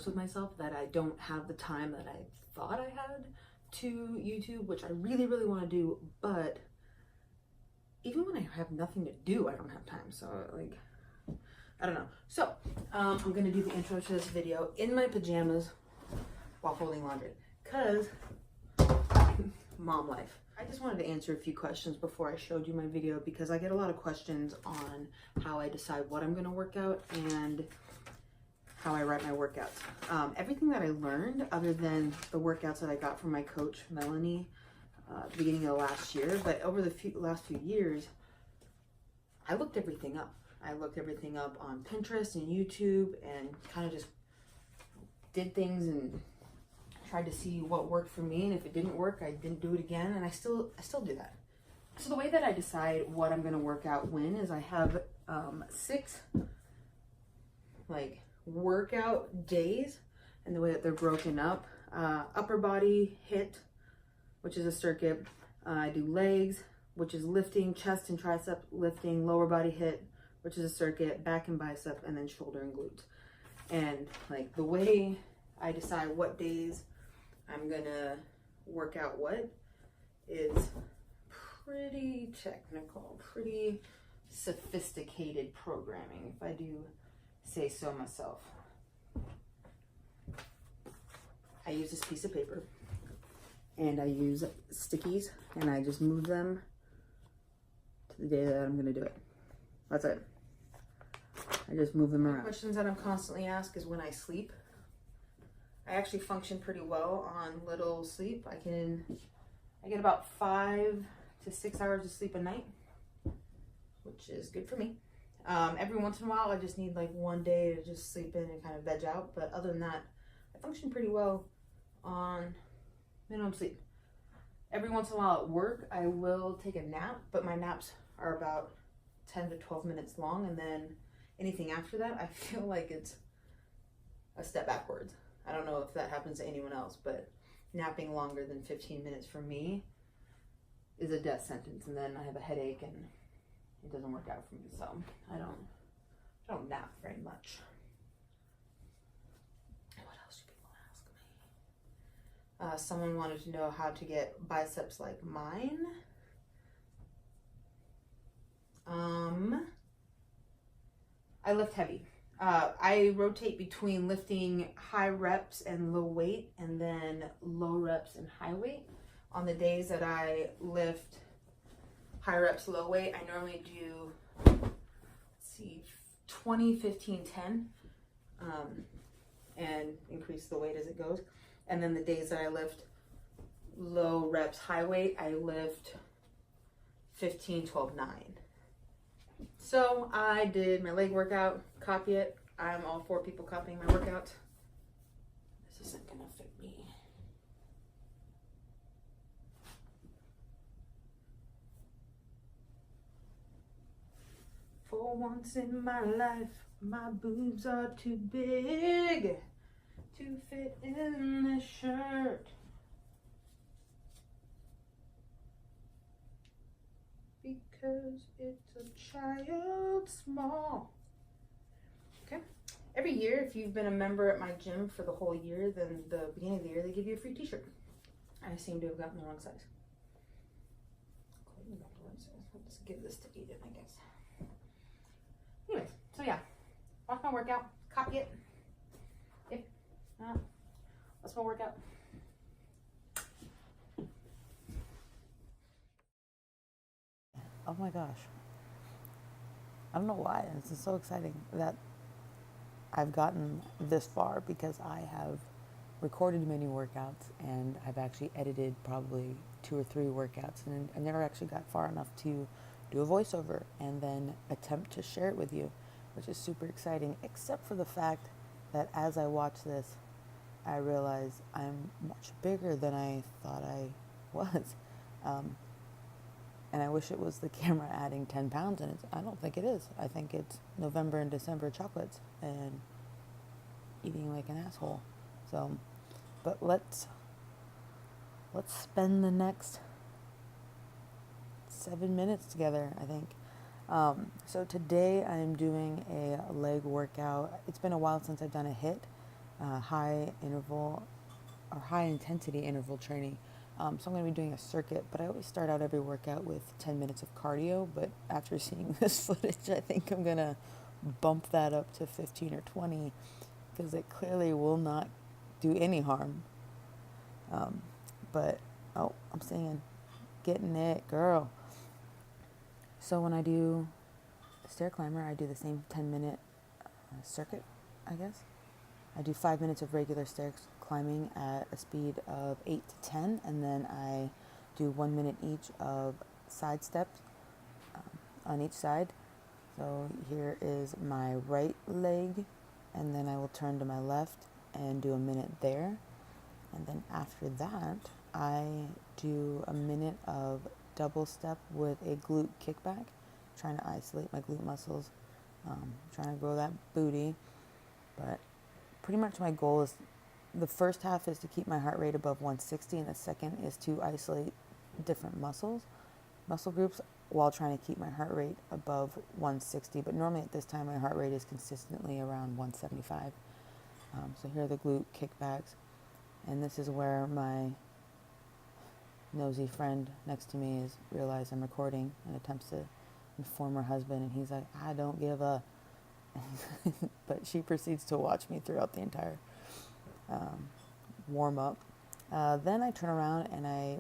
with myself that I don't have the time that I thought I had to YouTube, which I really, really want to do, but even when I have nothing to do, I don't have time. So like, I don't know. So I'm gonna do the intro to this video in my pajamas while folding laundry, cause mom life. I just wanted to answer a few questions before I showed you my video, because I get a lot of questions on how I decide what I'm gonna work out and how I write my workouts. Everything that I learned, other than the workouts that I got from my coach, Melanie, at the beginning of last year, but over the last few years, I looked everything up. I looked everything up on Pinterest and YouTube and kind of just did things and tried to see what worked for me. And if it didn't work, I didn't do it again. And I still do that. So the way that I decide what I'm going to work out when is I have 6 like workout days, and the way that they're broken up, upper body HIIT, which is a circuit. I do legs, which is lifting, chest and tricep lifting, lower body HIIT, which is a circuit, back and bicep, and then shoulder and glutes. And like the way I decide what days I'm gonna work out what is pretty technical, pretty sophisticated programming, if I do say so myself. I use this piece of paper and I use stickies, and I just move them to the day that I'm gonna do it. That's it. I just move them around. Questions that I'm constantly asked is when I sleep. I actually function pretty well on little sleep. I get about 5 to 6 hours of sleep a night, which is good for me. Every once in a while, I just need like one day to just sleep in and kind of veg out. But other than that, I function pretty well on minimum sleep. Every once in a while at work, I will take a nap, but my naps are about 10 to 12 minutes long. And then anything after that, I feel like it's a step backwards. I don't know if that happens to anyone else, but napping longer than 15 minutes for me is a death sentence. And then I have a headache and it doesn't work out for me. So I don't nap very much. What else do people ask me? Someone wanted to know how to get biceps like mine. I lift heavy. I rotate between lifting high reps and low weight, and then low reps and high weight. On the days that I lift high reps, low weight, I normally do, let's see, 20, 15, 10, and increase the weight as it goes. And then the days that I lift low reps, high weight, I lift 15, 12, 9. So I did my leg workout, copy it. I'm all for people copying my workouts. This isn't gonna fit me. For once in my life, my boobs are too big to fit in this shirt. Because it's a child small. Okay. Every year, if you've been a member at my gym for the whole year, then the beginning of the year, they give you a free t-shirt. I seem to have gotten the wrong size. I'll just give this to Eden, I guess. Anyways, so yeah. Watch my workout. Copy it. If not, that's my workout. Oh my gosh. I don't know why. This is so exciting that I've gotten this far, because I have recorded many workouts and I've actually edited probably 2 or 3 workouts, and I never actually got far enough to do a voiceover and then attempt to share it with you, which is super exciting, except for the fact that as I watch this, I realize I'm much bigger than I thought I was. And I wish it was the camera adding 10 pounds, and I don't think it is. I think it's November and December chocolates and eating like an asshole. So, but let's spend the next 7 minutes together, I think. So today I am doing a leg workout. It's been a while since I've done a HIIT. high interval or high intensity interval training. So I'm going to be doing a circuit, but I always start out every workout with 10 minutes of cardio. But after seeing this footage, I think I'm going to bump that up to 15 or 20 because it clearly will not do any harm. But, oh, I'm singing. Getting it, girl. So when I do stair climber, I do the same 10-minute circuit, I guess. I do 5 minutes of regular stair climbing at a speed of 8 to 10, and then I do 1 minute each of side steps on each side. So here is my right leg, and then I will turn to my left and do a minute there. And then after that, I do a minute of double step with a glute kickback, trying to isolate my glute muscles, trying to grow that booty. But pretty much my goal is, the first half is to keep my heart rate above 160, and the second is to isolate different muscle groups, while trying to keep my heart rate above 160. But normally at this time, my heart rate is consistently around 175. So here are the glute kickbacks. And this is where my nosy friend next to me has realized I'm recording and attempts to inform her husband. And he's like, I don't give a. But she proceeds to watch me throughout the entire warm up. Then I turn around and I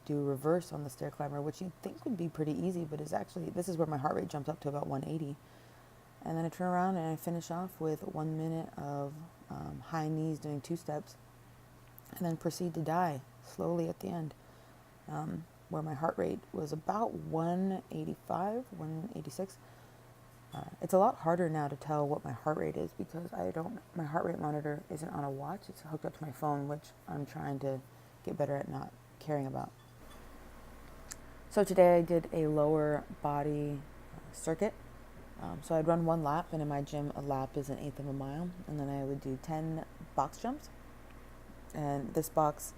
do reverse on the stair climber, which you'd think would be pretty easy, but is actually, this is where my heart rate jumps up to about 180. And then I turn around and I finish off with 1 minute of high knees doing 2 steps, and then proceed to die slowly at the end, where my heart rate was about 185, 186. It's a lot harder now to tell what my heart rate is because my heart rate monitor isn't on a watch. It's hooked up to my phone, which I'm trying to get better at not caring about. So today I did a lower body circuit. So I'd run 1 lap, and in my gym, a lap is 1/8 of a mile. And then I would do 10 box jumps. And this box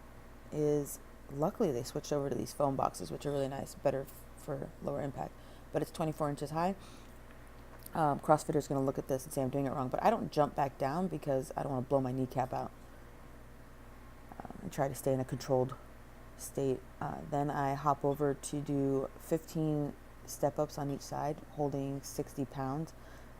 is, luckily they switched over to these foam boxes, which are really nice, better for lower impact. But it's 24 inches high. CrossFitter's going to look at this and say I'm doing it wrong, but I don't jump back down because I don't want to blow my kneecap out. I try to stay in a controlled state. Then I hop over to do 15 step-ups on each side, holding 60 pounds.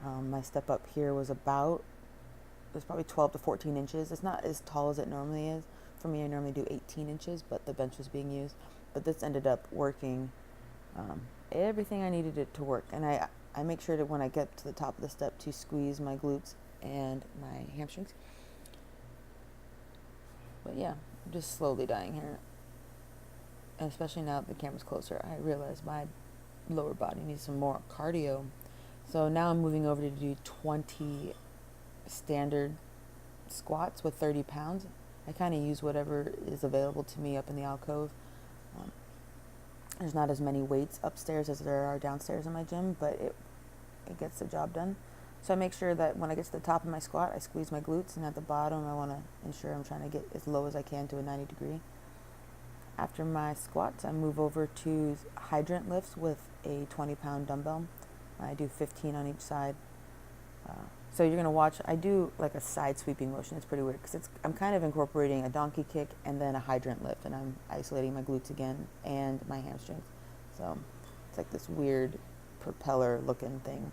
My step-up here was probably 12 to 14 inches. It's not as tall as it normally is. For me, I normally do 18 inches, but the bench was being used. But this ended up working everything I needed it to work. And I make sure that when I get to the top of the step to squeeze my glutes and my hamstrings. But yeah, I'm just slowly dying here. And especially now that the camera's closer, I realize my lower body needs some more cardio. So now I'm moving over to do 20 standard squats with 30 pounds. I kind of use whatever is available to me up in the alcove. There's not as many weights upstairs as there are downstairs in my gym, but it gets the job done. So I make sure that when I get to the top of my squat, I squeeze my glutes, and at the bottom, I want to ensure I'm trying to get as low as I can to a 90 degree. After my squats, I move over to hydrant lifts with a 20-pound dumbbell. I do 15 on each side. So you're going to watch, I do like a side sweeping motion. It's pretty weird because I'm kind of incorporating a donkey kick and then a hydrant lift, and I'm isolating my glutes again and my hamstrings. So it's like this weird propeller looking thing.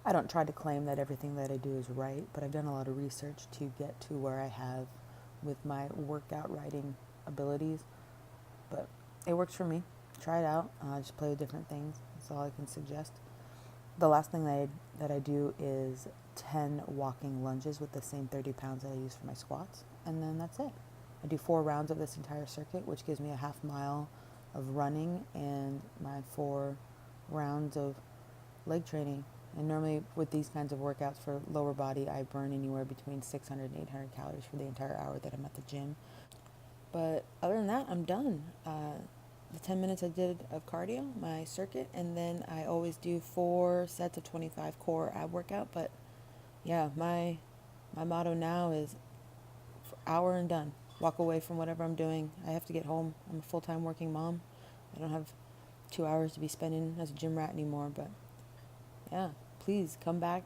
I don't try to claim that everything that I do is right, but I've done a lot of research to get to where I have with my workout writing abilities. But it works for me. Try it out. Just play with different things. That's all I can suggest. The last thing that I do is 10 walking lunges with the same 30 pounds that I use for my squats, and then that's it. I do 4 rounds of this entire circuit, which gives me a half mile of running and my 4 rounds of leg training. And normally with these kinds of workouts for lower body, I burn anywhere between 600 and 800 calories for the entire hour that I'm at the gym. But other than that, I'm done. The 10 minutes I did of cardio, my circuit, and then I always do 4 sets of 25 core ab workout. But yeah, my motto now is hour and done. Walk away from whatever I'm doing. I have to get home. I'm a full-time working mom. I don't have 2 hours to be spending as a gym rat anymore. But yeah, please come back.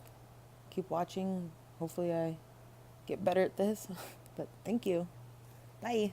Keep watching. Hopefully I get better at this. But thank you. Bye.